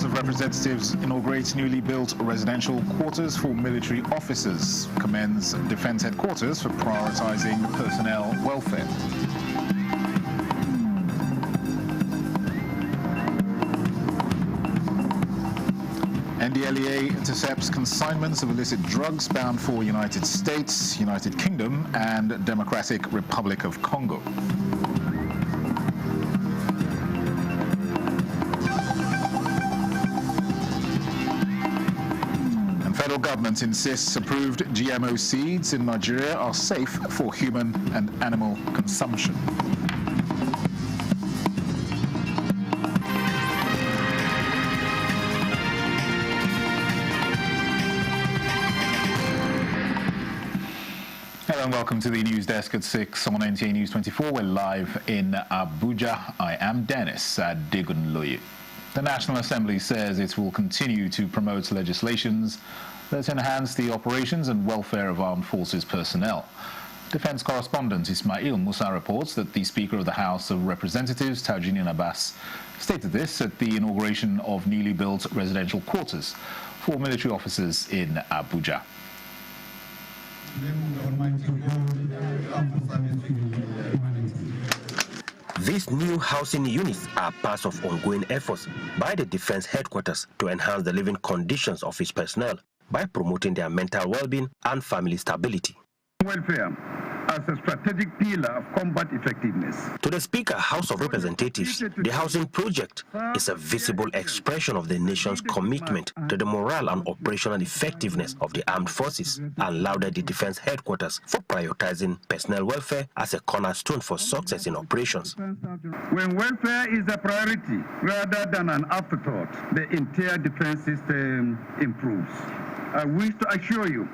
House of Representatives inaugurates newly built residential quarters for military officers, commends Defence Headquarters for prioritising personnel welfare. NDLEA intercepts consignments of illicit drugs bound for United States, United Kingdom and Democratic Republic of Congo. Federal government insists approved GMO seeds in Nigeria are safe for human and animal consumption. Hello and welcome to the news desk at 6 on NTA News24. We're live in Abuja. I am Dennis Adegunloye. The National Assembly says it will continue to promote legislations that enhance the operations and welfare of armed forces personnel. Defense correspondent Ismail Musa reports that the Speaker of the House of Representatives, Tajudeen Abbas, stated this at the inauguration of newly built residential quarters for military officers in Abuja. These new housing units are part of ongoing efforts by the Defense Headquarters to enhance the living conditions of its personnel by promoting their mental well-being and family stability. Welfare as a strategic pillar of combat effectiveness. To the Speaker, House of Representatives, the housing project is a visible expression of the nation's commitment to the moral and operational effectiveness of the armed forces and lauded the Defense Headquarters for prioritizing personnel welfare as a cornerstone for success in operations. When welfare is a priority rather than an afterthought, the entire defense system improves. I wish to assure you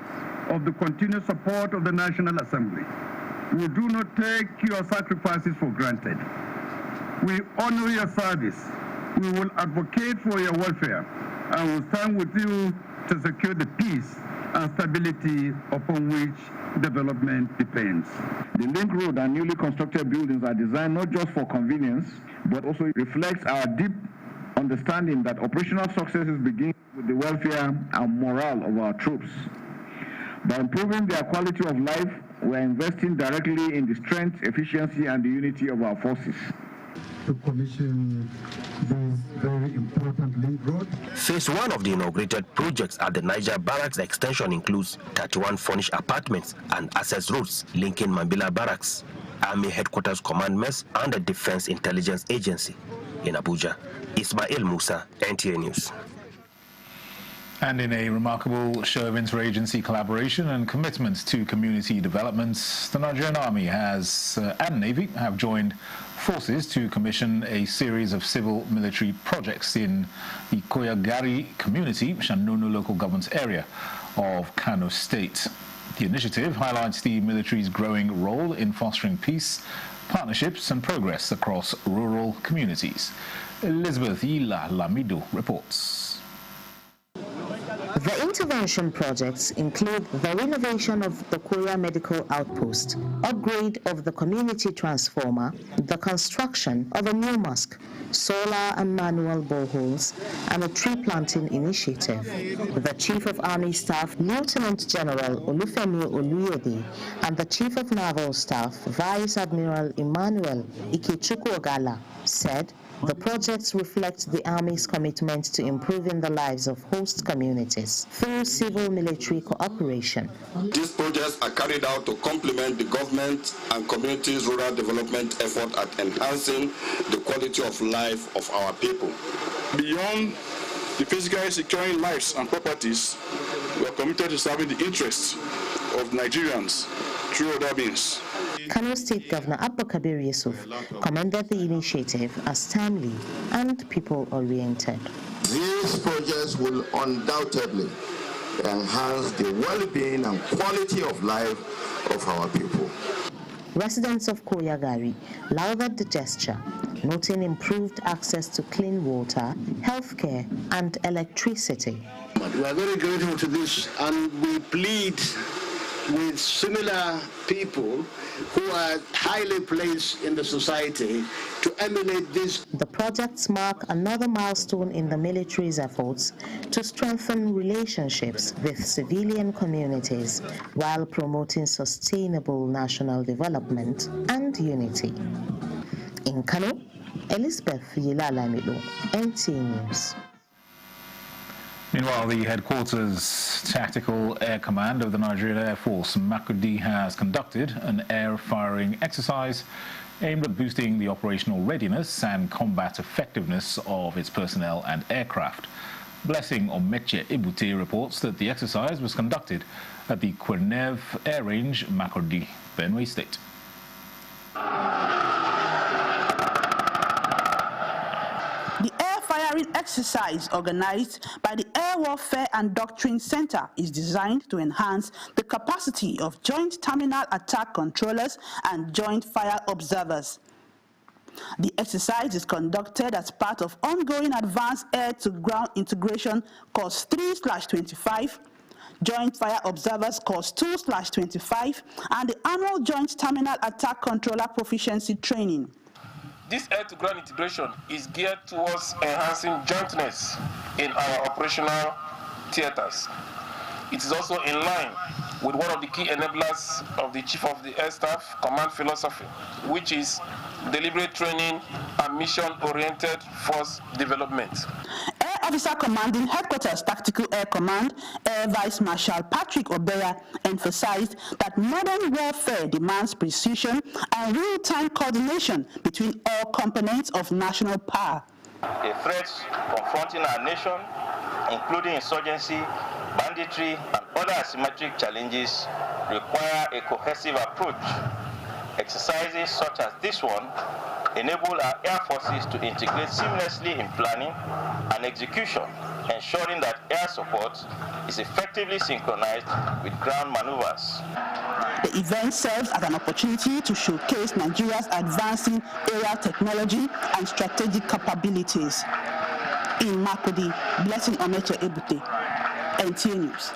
of the continued support of the National Assembly. We do not take your sacrifices for granted. We honor your service. We will advocate for your welfare and will stand with you to secure the peace and stability upon which development depends. The link road and newly constructed buildings are designed not just for convenience, but also reflects our deep understanding that operational successes begin with the welfare and morale of our troops. By improving their quality of life, we are investing directly in the strength, efficiency, and the unity of our forces. To commission this very important link road. Phase 1 of the inaugurated projects at the Niger Barracks extension includes 31 furnished apartments and access roads linking Mambila Barracks, Army Headquarters Command Mess, and the Defense Intelligence Agency. In Abuja, Ismail Musa, NTA News. And in a remarkable show of interagency collaboration and commitment to community development, the Nigerian Army and Navy have joined forces to commission a series of civil-military projects in the Koyagari community, Shanono local government area of Kano State. The initiative highlights the military's growing role in fostering peace, partnerships and progress across rural communities. Elizabeth Ila Lamido reports. The intervention projects include the renovation of the Koya Medical Outpost, upgrade of the community transformer, the construction of a new mosque, solar and manual boreholes, and a tree planting initiative. The Chief of Army Staff, Lieutenant General Olufemi Oluyede, and the Chief of Naval Staff, Vice Admiral Emmanuel Ikechukwu Ogala, said the projects reflect the Army's commitment to improving the lives of host communities through civil-military cooperation. These projects are carried out to complement the government and communities' rural development effort at enhancing the quality of life of our people. Beyond the physically securing lives and properties, we are committed to serving the interests of Nigerians through other means. Kano State Governor Abba Kabir Yusuf commended the initiative as timely and people-oriented. These projects will undoubtedly enhance the well-being and quality of life of our people. Residents of Koyagari lauded the gesture, noting improved access to clean water, healthcare, and electricity. We are very grateful to this, and we plead with similar people who are highly placed in the society to emulate this. The projects mark another milestone in the military's efforts to strengthen relationships with civilian communities while promoting sustainable national development and unity. In Kano, Elizabeth Yilalamido, NTA News. Meanwhile, the headquarters Tactical Air Command of the Nigerian Air Force, Makurdi, has conducted an air firing exercise aimed at boosting the operational readiness and combat effectiveness of its personnel and aircraft. Blessing Omeche Ebute reports that the exercise was conducted at the Kwernev Air Range, Makurdi, Benue State. The air firing exercise organized by the Air Warfare and Doctrine Center is designed to enhance the capacity of joint terminal attack controllers and joint fire observers. The exercise is conducted as part of ongoing Advanced Air-to-Ground Integration Course 3/25, Joint Fire Observers Course 2/25, and the annual Joint Terminal Attack Controller Proficiency Training. This air-to-ground integration is geared towards enhancing jointness in our operational theaters. It is also in line with one of the key enablers of the Chief of the Air Staff command philosophy, which is deliberate training and mission-oriented force development. Air Officer Commanding Headquarters Tactical Air Command, Air Vice Marshal Patrick Obeya, emphasized that modern warfare demands precision and real-time coordination between all components of national power. The threats confronting our nation, including insurgency, banditry, and other asymmetric challenges, require a cohesive approach. Exercises such as this one enable our air forces to integrate seamlessly in planning and execution, ensuring that air support is effectively synchronized with ground maneuvers. The event serves as an opportunity to showcase Nigeria's advancing aerial technology and strategic capabilities. In Makurdi, Blessing Omeche Ebute, NTA News.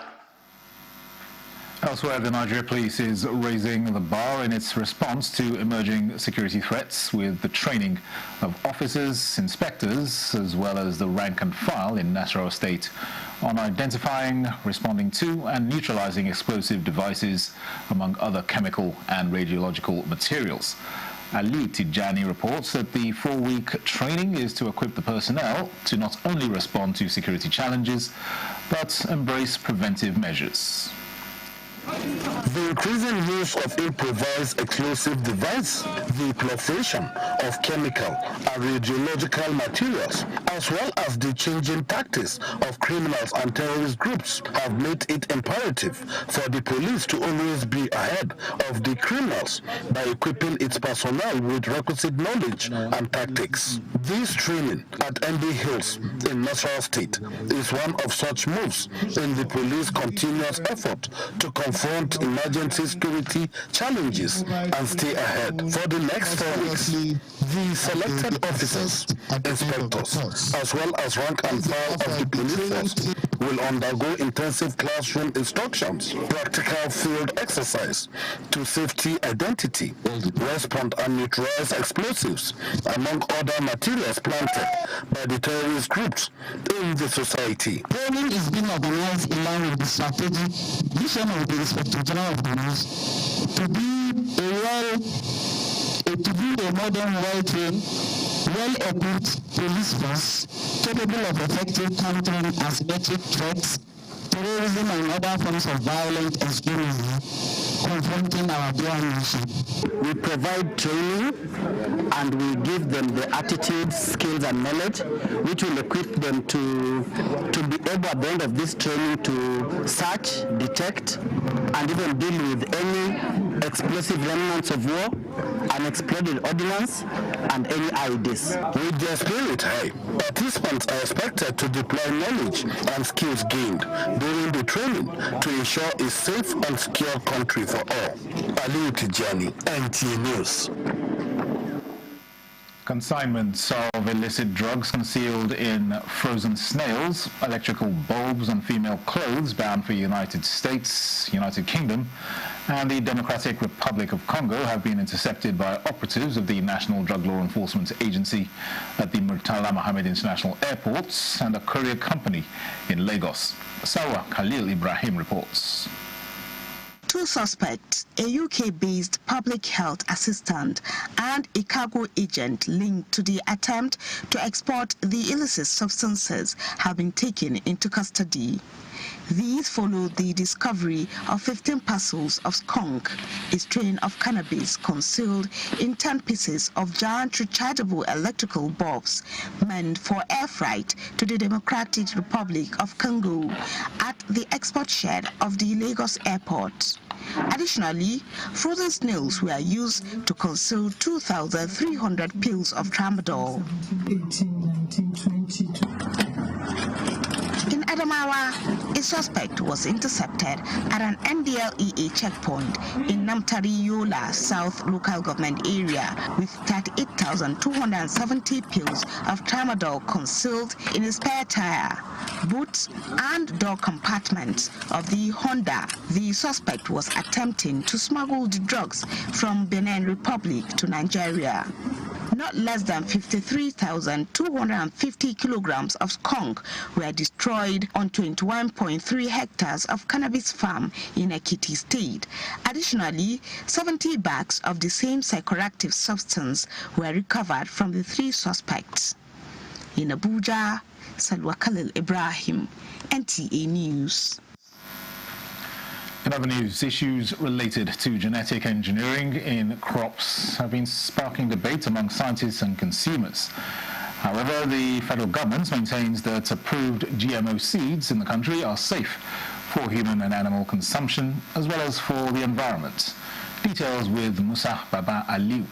Elsewhere, the Nigeria Police is raising the bar in its response to emerging security threats with the training of officers, inspectors, as well as the rank and file in Nasarawa State on identifying, responding to, and neutralizing explosive devices, among other chemical and radiological materials. Ali Tijani reports that the 4-week training is to equip the personnel to not only respond to security challenges, but embrace preventive measures. The increasing use of improvised explosive devices, the proliferation of chemical and radiological materials, as well as the changing tactics of criminals and terrorist groups have made it imperative for the police to always be ahead of the criminals by equipping its personnel with requisite knowledge and tactics. This training at NB Hills in Nasarawa State is one of such moves in the police continuous effort to confront emergency security challenges and stay ahead. For the next 4 weeks, the selected officers, inspectors, as well as rank and file of the police force will undergo intensive classroom instructions, practical field exercise to safety identity, respond and neutralize explosives, among other materials planted by the terrorist groups in the society. Training is being organized in line with the strategic vision of the Inspector General of Police to be a modern, well-trained, well-equipped police force capable of effective countering asymmetric threats, terrorism and other forms of violent extremism confronting our dear nation. We provide training and we give them the attitude, skills and knowledge which will equip them to be able at the end of this training to search, detect and even deal with any explosive remnants of war, unexploded ordnance and any IEDs. With their spirit high, participants are expected to deploy knowledge and skills gained during the training to ensure a safe and secure country for all. Ali Tijani, NTA News. Consignments of illicit drugs concealed in frozen snails, electrical bulbs and female clothes bound for United States, United Kingdom, and the Democratic Republic of Congo have been intercepted by operatives of the National Drug Law Enforcement Agency at the Murtala Mohammed International Airport and a courier company in Lagos. Sawa Khalil Ibrahim reports. Two suspects, a UK-based public health assistant and a cargo agent linked to the attempt to export the illicit substances, have been taken into custody. These followed the discovery of 15 parcels of skunk, a strain of cannabis concealed in 10 pieces of giant rechargeable electrical bulbs meant for air freight to the Democratic Republic of Congo at the export shed of the Lagos airport. Additionally, frozen snails were used to conceal 2,300 pills of tramadol. In Adamawa, a suspect was intercepted at an NDLEA checkpoint in Namtari Yola South local government area with 38,270 pills of tramadol concealed in a spare tire, boot and door compartments of the Honda. The suspect was attempting to smuggle the drugs from Benin Republic to Nigeria. Not less than 53,250 kilograms of skunk were destroyed on 21.3 hectares of cannabis farm in Ekiti State. Additionally, 70 bags of the same psychoactive substance were recovered from the three suspects. In Abuja, Salwa Khalil Ibrahim, NTA News. In other news, issues related to genetic engineering in crops have been sparking debate among scientists and consumers. However, the federal government maintains that approved GMO seeds in the country are safe for human and animal consumption, as well as for the environment. Details with Musa Baba Aliu.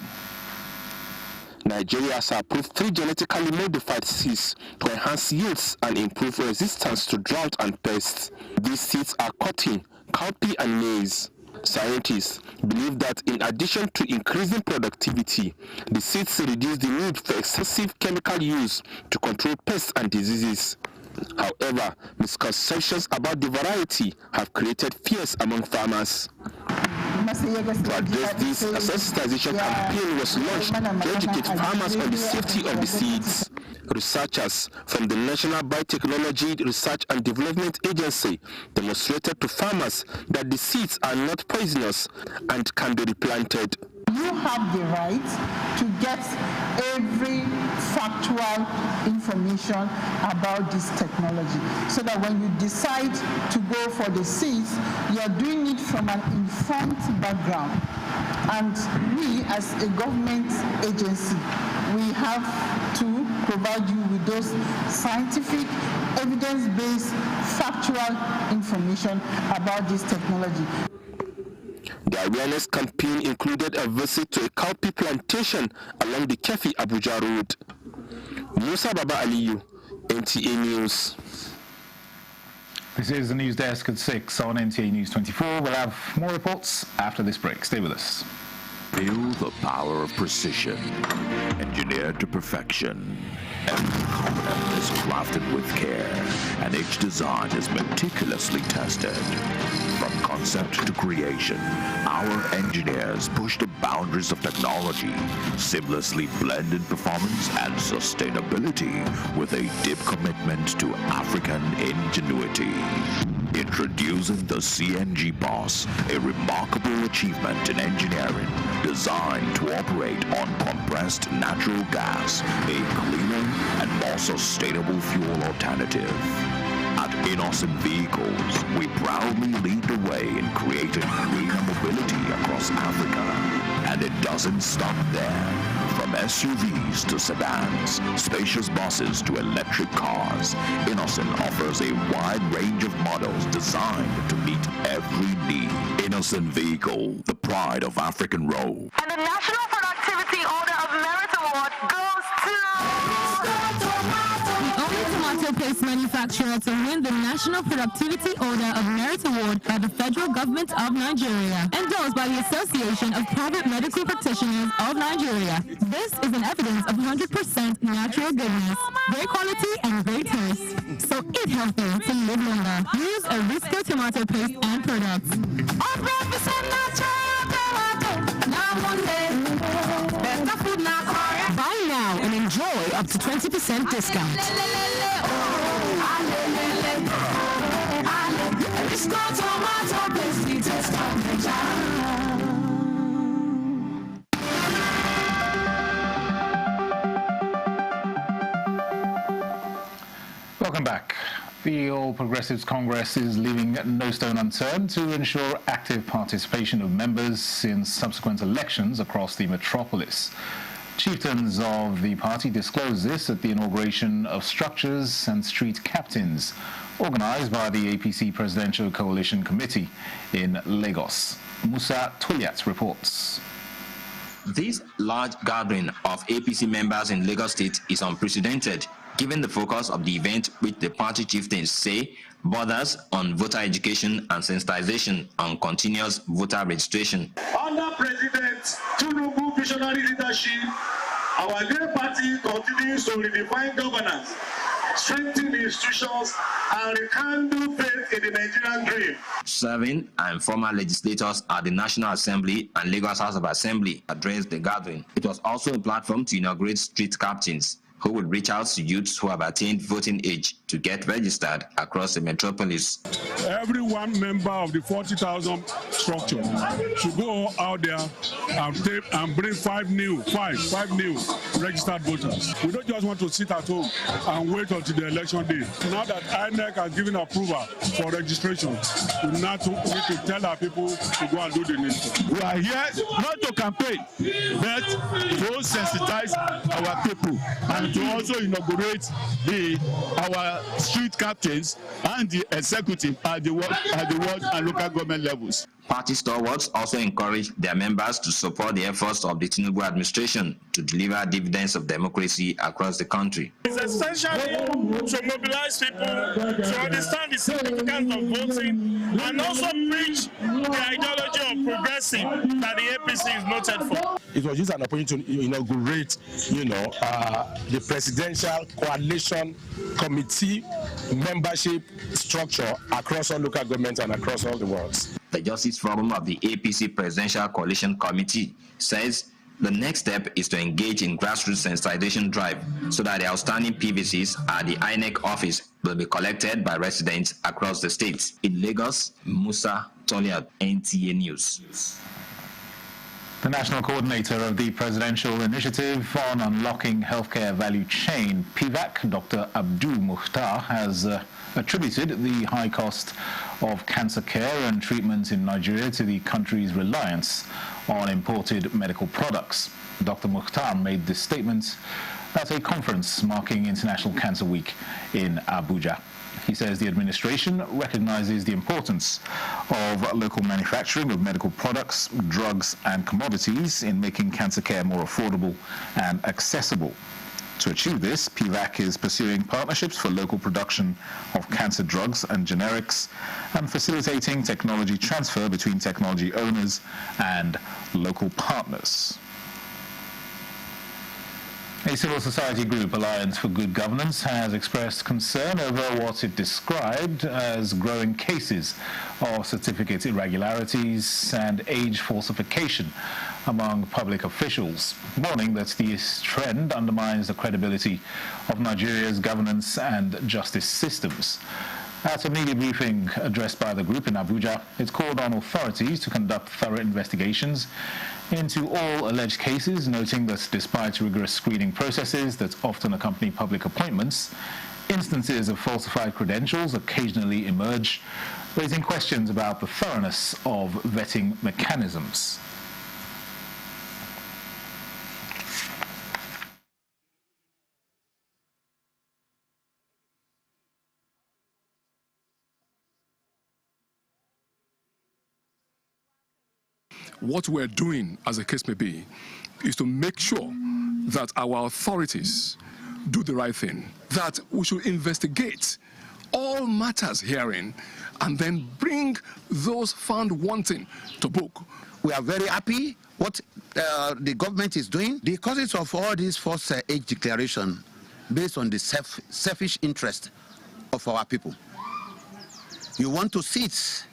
Nigeria has approved 3 genetically modified seeds to enhance yields and improve resistance to drought and pests. These seeds are cotton, cowpea and maize. Scientists believe that in addition to increasing productivity, the seeds reduce the need for excessive chemical use to control pests and diseases. However, misconceptions about the variety have created fears among farmers. To address this, a sensitization campaign was launched to educate farmers on the safety of the seeds. Researchers from the National Biotechnology Research and Development Agency demonstrated to farmers that the seeds are not poisonous and can be replanted. You have the right to get every factual information about this technology, so that when you decide to go for the seeds, you are doing it from an informed background. And we, as a government agency, we have to provide you with those scientific, evidence-based, factual information about this technology. The awareness campaign included a visit to a cowpea plantation along the Kefi Abuja Road. Musa Baba Aliyu, NTA News. This is the news desk at 6 on NTA News24. We'll have more reports after this break. Stay with us. Feel the power of precision, engineered to perfection. Every component is crafted with care, and each design is meticulously tested. From concept to creation, our engineers push the boundaries of technology, seamlessly blending performance and sustainability with a deep commitment to African ingenuity. Introducing the CNG Boss, a remarkable achievement in engineering designed to operate on compressed natural gas, a cleaner and more sustainable fuel alternative. At Innocent Vehicles, we proudly lead the way in creating greener mobility across Africa. And it doesn't stop there. From SUVs to sedans, spacious buses to electric cars, Innocent offers a wide range of models designed to meet every need. Innocent Vehicle, the pride of African Road. And the National Productivity Order of Merit Award goes to... The only tomato paste first manufacturer to win the National Productivity Order of Merit Award by the federal government of Nigeria, endorsed by the Association of Private Medical Practitioners of Nigeria. This is an evidence of 100% natural goodness, great quality and great taste. So eat healthy to live longer. Use Arisco tomato paste and products. 100% natural tomato. Now one day, better food now. Buy now and enjoy up to 20% discount. Arisco tomato paste, taste of nature. Welcome back. The All Progressives Congress is leaving no stone unturned to ensure active participation of members in subsequent elections across the metropolis. Chieftains of the party disclosed this at the inauguration of structures and street captains organised by the APC Presidential Coalition Committee in Lagos. Musa Tuliat reports. This large gathering of APC members in Lagos State is unprecedented, given the focus of the event, which the party chieftains say borders on voter education and sensitization on continuous voter registration. Under President Tinubu's visionary leadership, our new party continues to redefine governance, strengthen the institutions, and rekindle faith in the Nigerian dream. Serving and former legislators at the National Assembly and Lagos House of Assembly addressed the gathering. It was also a platform to inaugurate street captains, who will reach out to youths who have attained voting age to get registered across the metropolis. Every one member of the 40,000 structure should go out there and bring five new registered voters. We don't just want to sit at home and wait until the election day. Now that INEC has given approval for registration, we now need to tell our people to go and do the needful. We are here not to campaign, but to sensitize our people and to also inaugurate our street captains and the executive at the ward and local government levels. Party stalwarts also encourage their members to support the efforts of the Tinubu administration to deliver dividends of democracy across the country. It's essential to mobilize people to understand the significance of voting and also preach the ideology of progressive that the APC is noted for. It was just an opportunity to inaugurate, the Presidential Coalition Committee membership structure across all local governments and across all the wards. The Justice Forum of the APC Presidential Coalition Committee says the next step is to engage in grassroots sensitization drive so that the outstanding PVCs at the INEC office will be collected by residents across the states. In Lagos, Musa Toliad, NTA News. The National Coordinator of the Presidential Initiative on Unlocking Healthcare Value Chain, PVAC, Dr. Abdul Mukhtar, has attributed the high cost of cancer care and treatment in Nigeria to the country's reliance on imported medical products. Dr. Mukhtar made this statement at a conference marking International Cancer Week in Abuja. He says the administration recognizes the importance of local manufacturing of medical products, drugs, and commodities in making cancer care more affordable and accessible. To achieve this, PVAC is pursuing partnerships for local production of cancer drugs and generics and facilitating technology transfer between technology owners and local partners. A civil society group, Alliance for Good Governance, has expressed concern over what it described as growing cases of certificate irregularities and age falsification among public officials, warning that this trend undermines the credibility of Nigeria's governance and justice systems. At a media briefing addressed by the group in Abuja, it called on authorities to conduct thorough investigations into all alleged cases, noting that despite rigorous screening processes that often accompany public appointments, instances of falsified credentials occasionally emerge, raising questions about the thoroughness of vetting mechanisms. What we're doing, as the case may be, is to make sure that our authorities do the right thing, that we should investigate all matters herein and then bring those found wanting to book. We are very happy what the government is doing. The causes of all this forced age declaration based on the selfish interest of our people. You want to sit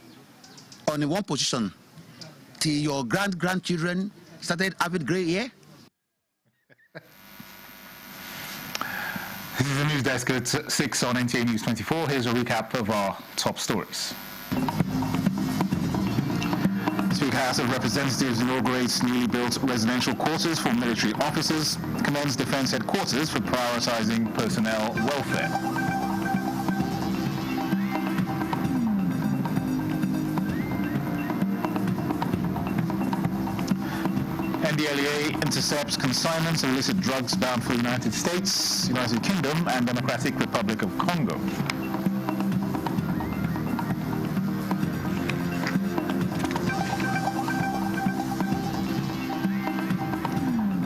on one position till your grandchildren started having gray hair? This is the news desk at 6 on NTA News24. Here's a recap of our top stories. This week, House of Representatives inaugurates newly built residential quarters for military officers, commends Defence Headquarters for prioritising personnel welfare. NDLEA intercepts consignments of illicit drugs bound for the United States, United Kingdom and Democratic Republic of Congo.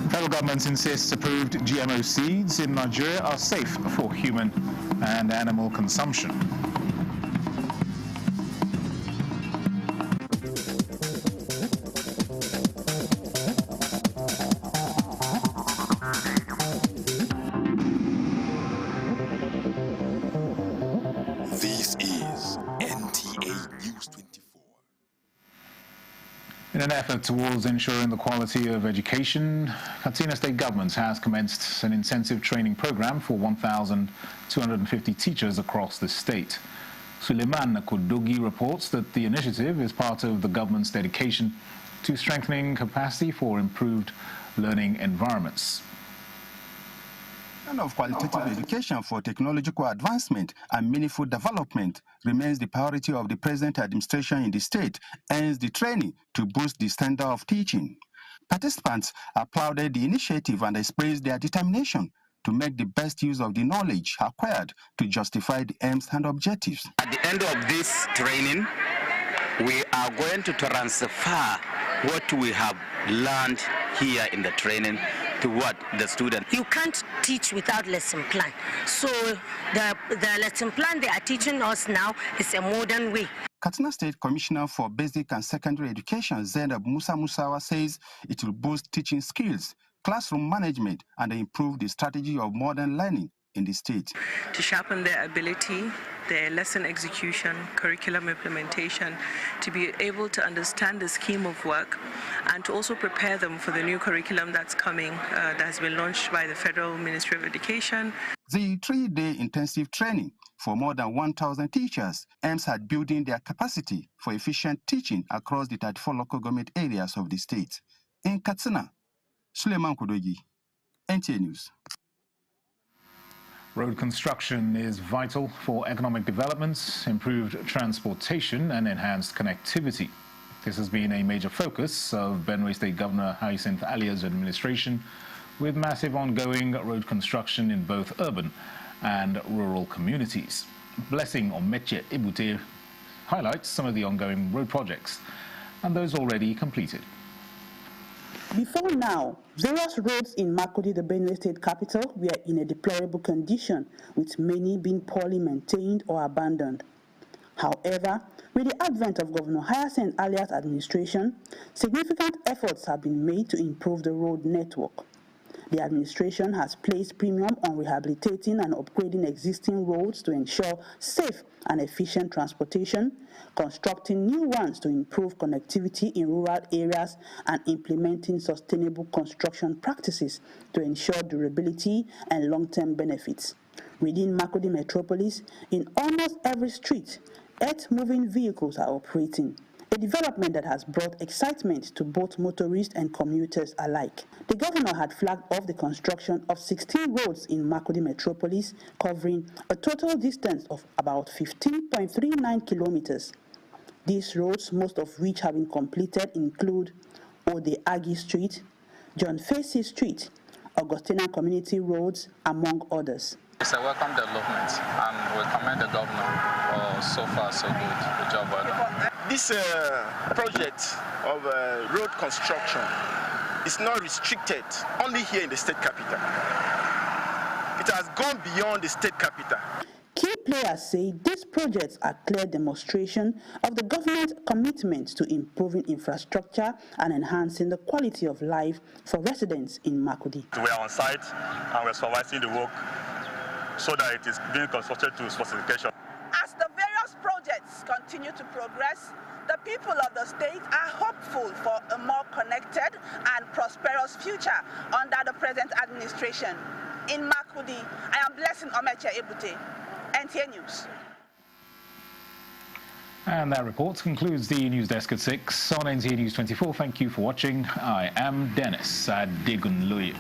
Federal government insists approved GMO seeds in Nigeria are safe for human and animal consumption. In an effort towards ensuring the quality of education, Katsina State Government has commenced an intensive training program for 1,250 teachers across the state. Suleiman Kodogi reports that the initiative is part of the government's dedication to strengthening capacity for improved learning environments. Of qualitative education for technological advancement and meaningful development remains the priority of the present administration in the state, hence the training to boost the standard of teaching. Participants applauded the initiative and expressed their determination to make the best use of the knowledge acquired to justify the aims and objectives. At the end of this training, we are going to transfer what we have learned here in the training to what the student. You can't teach without lesson plan. So the lesson plan they are teaching us now is a modern way. Katsina State Commissioner for Basic and Secondary Education, Zainab Musa Musawa, says it will boost teaching skills, classroom management, and improve the strategy of modern learning in the state. To sharpen their ability, their lesson execution, curriculum implementation, to be able to understand the scheme of work, and to also prepare them for the new curriculum that's coming, that has been launched by the Federal Ministry of Education. The 3-day intensive training for more than 1,000 teachers aims at building their capacity for efficient teaching across the 34 local government areas of the state. In Katsina, Suleiman Kodogi, NTA News. Road construction is vital for economic development, improved transportation and enhanced connectivity. This has been a major focus of Benue State Governor Hyacinth Alia's administration, with massive ongoing road construction in both urban and rural communities. Blessing Omeche Ibute highlights some of the ongoing road projects and those already completed. Before now, various roads in Makurdi, the Benue State capital, were in a deplorable condition, with many being poorly maintained or abandoned. However, with the advent of Governor Hyacinth Alia's administration, significant efforts have been made to improve the road network. The administration has placed premium on rehabilitating and upgrading existing roads to ensure safe and efficient transportation, constructing new ones to improve connectivity in rural areas, and implementing sustainable construction practices to ensure durability and long-term benefits. Within Makurdi Metropolis, in almost every street, 8 moving vehicles are operating, a development that has brought excitement to both motorists and commuters alike. The governor had flagged off the construction of 16 roads in Makurdi Metropolis, covering a total distance of about 15.39 kilometers. These roads, most of which have been completed, include Ode Agi Street, John Facey Street, Augustina Community Roads, among others. It's a welcome development, and we commend the governor. So far, so good. Good job, well done. This project of road construction is not restricted only here in the state capital. it has gone beyond the state capital. Key players say these projects are clear demonstration of the government's commitment to improving infrastructure and enhancing the quality of life for residents in Makurdi. We are on site and we're supervising the work so that it is being constructed to specification. As the various projects continue to progress, the people of the state are hopeful for a more connected and prosperous future under the present administration. In Makurdi, I am Blessing Omeche Ebute, NTA News. And that report concludes the news desk at 6 on NTA News 24. Thank you for watching. I am Dennis Adegunloye.